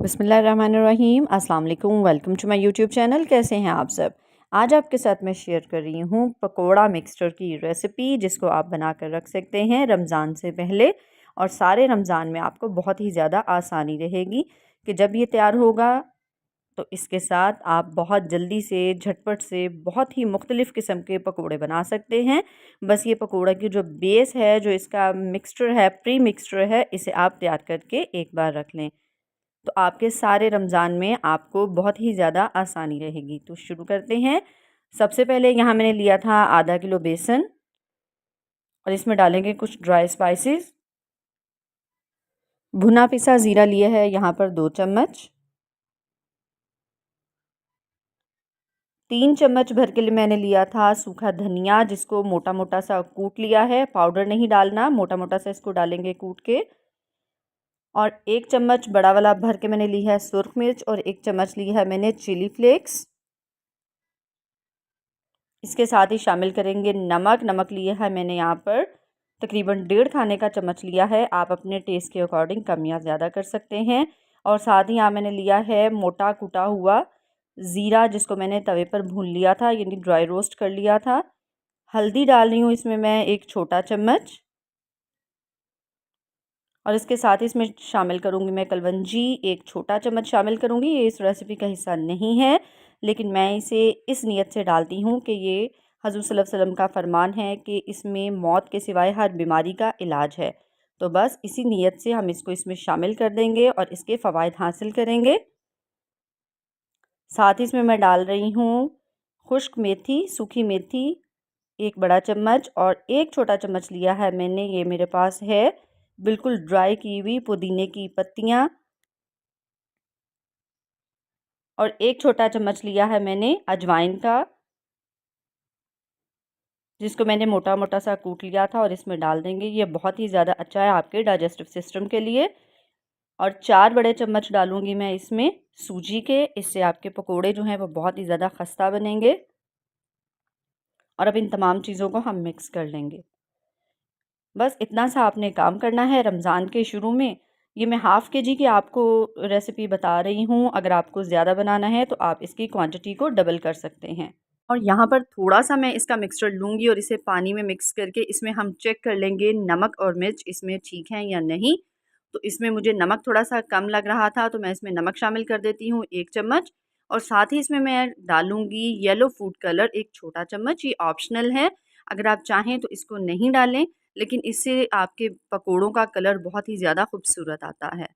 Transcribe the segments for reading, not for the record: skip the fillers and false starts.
बिस्मिल्लाहिर्रहमानिर्रहीम। अस्सलाम वालेकुम। Welcome to my YouTube channel. कैसे हैं आप सब? आज आपके साथ मैं शेयर कर रही हूँ पकोड़ा मिक्सचर की रेसिपी, जिसको आप बना कर रख सकते हैं रमज़ान से पहले, और सारे रमज़ान में आपको बहुत ही ज़्यादा आसानी रहेगी कि जब ये तैयार होगा तो इसके साथ आप बहुत जल्दी से झटपट से बहुत ही मुख्तलिफ़ किस्म के पकोड़े बना सकते हैं। बस ये पकोड़ा की जो बेस है, जो इसका मिक्सचर है, प्री मिक्सचर है, इसे आप तैयार करके एक बार रख लें तो आपके सारे रमज़ान में आपको बहुत ही ज़्यादा आसानी रहेगी। तो शुरू करते हैं। सबसे पहले यहाँ मैंने लिया था आधा किलो बेसन, और इसमें डालेंगे कुछ ड्राई स्पाइसेस। भुना पिसा ज़ीरा लिया है यहाँ पर 2 चम्मच। 3 चम्मच भर के लिए मैंने लिया था सूखा धनिया, जिसको मोटा मोटा सा कूट लिया है। पाउडर नहीं डालना, मोटा मोटा सा इसको डालेंगे कूट के। और 1 चम्मच बड़ा वाला भर के मैंने ली है सुरख मिर्च, और 1 चम्मच ली है मैंने चिली फ्लेक्स। इसके साथ ही शामिल करेंगे नमक। नमक लिया है मैंने यहाँ पर तकरीबन 1.5 खाने का चम्मच लिया है। आप अपने टेस्ट के अकॉर्डिंग कम या ज़्यादा कर सकते हैं। और साथ ही यहाँ मैंने लिया है मोटा कुटा हुआ ज़ीरा, जिसको मैंने तवे पर भून लिया था, यानी ड्राई रोस्ट कर लिया था। हल्दी डाल रही हूँ इसमें मैं 1 छोटा चम्मच, और इसके साथ ही इसमें शामिल करूँगी मैं कलवंजी 1 छोटा चम्मच शामिल करूँगी। ये इस रेसिपी का हिस्सा नहीं है, लेकिन मैं इसे इस नीयत से डालती हूँ कि ये हज़रत सल्लल्लाहु अलैहि वसल्लम का फ़रमान है कि इसमें मौत के सिवाय हर बीमारी का इलाज है। तो बस इसी नीयत से हम इसको इसमें शामिल कर देंगे और इसके फ़वाइद हासिल करेंगे। साथ ही इसमें मैं डाल रही हूँ खुश्क मेथी, सूखी मेथी 1 बड़ा चम्मच, और 1 छोटा चम्मच लिया है मैंने, ये मेरे पास है बिल्कुल ड्राई की हुई पुदीने की पत्तियाँ, और 1 छोटा चम्मच लिया है मैंने अजवाइन का, जिसको मैंने मोटा मोटा सा कूट लिया था, और इसमें डाल देंगे। ये बहुत ही ज़्यादा अच्छा है आपके डाइजेस्टिव सिस्टम के लिए। और 4 बड़े चम्मच डालूंगी मैं इसमें सूजी के। इससे आपके पकोड़े जो हैं वो बहुत ही ज़्यादा खस्ता बनेंगे। और अब इन तमाम चीज़ों को हम मिक्स कर लेंगे। बस इतना सा आपने काम करना है रमज़ान के शुरू में। ये मैं हाफ़ केजी की आपको रेसिपी बता रही हूँ। अगर आपको ज़्यादा बनाना है तो आप इसकी क्वांटिटी को डबल कर सकते हैं। और यहाँ पर थोड़ा-सा मैं इसका मिक्सचर लूँगी और इसे पानी में मिक्स करके इसमें हम चेक कर लेंगे नमक और मिर्च इसमें ठीक है या नहीं। तो इसमें मुझे नमक थोड़ा-सा कम लग रहा था, तो मैं इसमें नमक शामिल कर देती हूँ 1 चम्मच, और साथ ही इसमें मैं डालूँगी येलो फूड कलर 1 छोटा चम्मच। ये ऑप्शनल है, अगर आप चाहें तो इसको नहीं डालें, लेकिन इससे आपके पकोड़ों का कलर बहुत ही ज़्यादा खूबसूरत आता है।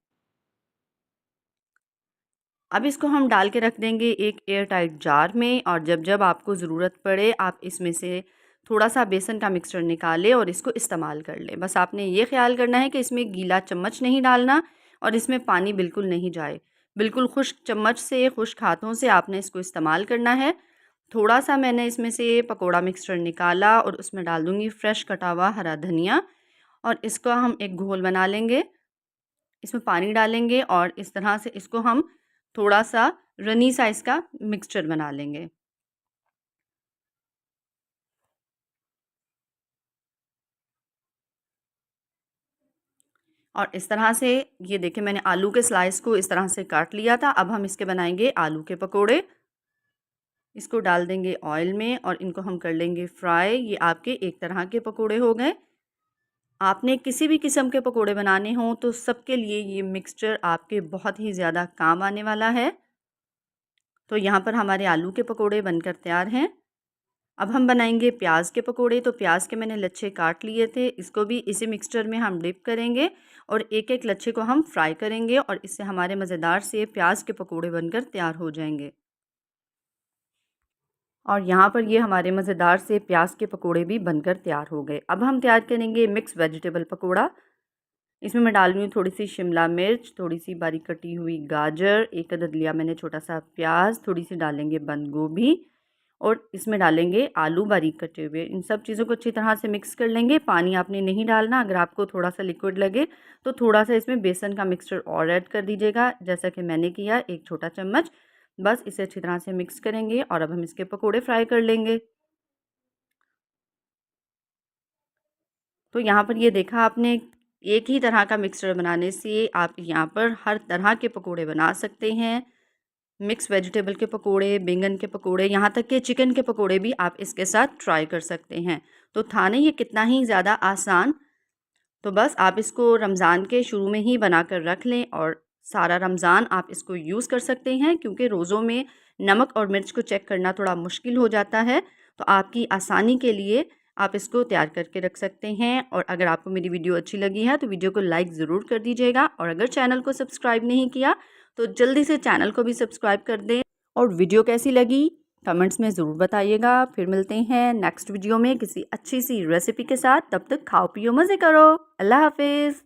अब इसको हम डाल के रख देंगे एक एयर टाइट जार में, और जब-जब आपको ज़रूरत पड़े आप इसमें से थोड़ा-सा बेसन का मिक्सचर निकालें और इसको इस्तेमाल कर लें। बस आपने ये ख़्याल करना है कि इसमें गीला चम्मच नहीं डालना और इसमें पानी बिल्कुल नहीं जाए। बिल्कुल खुश्क चम्मच से, खुश्क हाथों से आपने इसको इस्तेमाल करना है। थोड़ा-सा मैंने इसमें से पकोड़ा मिक्सचर निकाला और उसमें डाल दूँगी फ्रेश कटा हुआ हरा धनिया, और इसका हम एक घोल बना लेंगे। इसमें पानी डालेंगे और इस तरह से इसको हम थोड़ा-सा रनी साइज़ का मिक्सचर बना लेंगे। और इस तरह से ये देखिए मैंने आलू के स्लाइस को इस तरह से काट लिया था। अब हम इसके बनाएँगे आलू के पकोड़े। इसको डाल देंगे ऑयल में और इनको हम कर लेंगे फ्राई। ये आपके एक तरह के पकोड़े हो गए। आपने किसी भी किस्म के पकोड़े बनाने हों तो सबके लिए ये मिक्सचर आपके बहुत ही ज़्यादा काम आने वाला है। तो यहाँ पर हमारे आलू के पकोड़े बनकर तैयार हैं। अब हम बनाएंगे प्याज के पकोड़े। तो प्याज के मैंने लच्छे काट लिए थे, इसको भी इसी मिक्सचर में हम डिप करेंगे और एक-एक लच्छे को हम फ्राई करेंगे, और इससे हमारे मज़ेदार से प्याज के पकोड़े बनकर तैयार हो जाएंगे। और यहाँ पर ये हमारे मज़ेदार से प्याज के पकोड़े भी बनकर तैयार हो गए। अब हम तैयार करेंगे मिक्स वेजिटेबल पकोड़ा। इसमें मैं डाल रही हूँ थोड़ी सी शिमला मिर्च, थोड़ी सी बारीक कटी हुई गाजर, 1 अदद लिया मैंने छोटा सा प्याज, थोड़ी सी डालेंगे बंद गोभी, और इसमें डालेंगे आलू बारीक कटे हुए। इन सब चीज़ों को अच्छी तरह से मिक्स कर लेंगे। पानी आपने नहीं डालना। अगर आपको थोड़ा-सा लिक्विड लगे तो थोड़ा-सा इसमें बेसन का मिक्सचर और ऐड कर दीजिएगा, जैसा कि मैंने किया 1 छोटा चम्मच। बस इसे अच्छी तरह से मिक्स करेंगे और अब हम इसके पकोड़े फ्राई कर लेंगे। तो यहाँ पर ये देखा आपने एक ही तरह का मिक्सचर बनाने से आप यहाँ पर हर तरह के पकोड़े बना सकते हैं। मिक्स वेजिटेबल के पकोड़े, बैंगन के पकोड़े, यहाँ तक कि चिकन के पकोड़े भी आप इसके साथ ट्राई कर सकते हैं। तो था नहीं ये कितना ही ज़्यादा आसान। तो बस आप इसको रमज़ान के शुरू में ही बना कर रख लें और सारा रमज़ान आप इसको यूज़ कर सकते हैं, क्योंकि रोज़ों में नमक और मिर्च को चेक करना थोड़ा मुश्किल हो जाता है। तो आपकी आसानी के लिए आप इसको तैयार करके रख सकते हैं। और अगर आपको मेरी वीडियो अच्छी लगी है तो वीडियो को लाइक ज़रूर कर दीजिएगा, और अगर चैनल को सब्सक्राइब नहीं किया तो जल्दी से चैनल को भी सब्सक्राइब कर दें। और वीडियो कैसी लगी कमेंट्स में ज़रूर बताइएगा। फिर मिलते हैं नेक्स्ट वीडियो में किसी अच्छी सी रेसिपी के साथ। तब तक खाओ पियो मज़े करो। अल्लाह हाफिज़।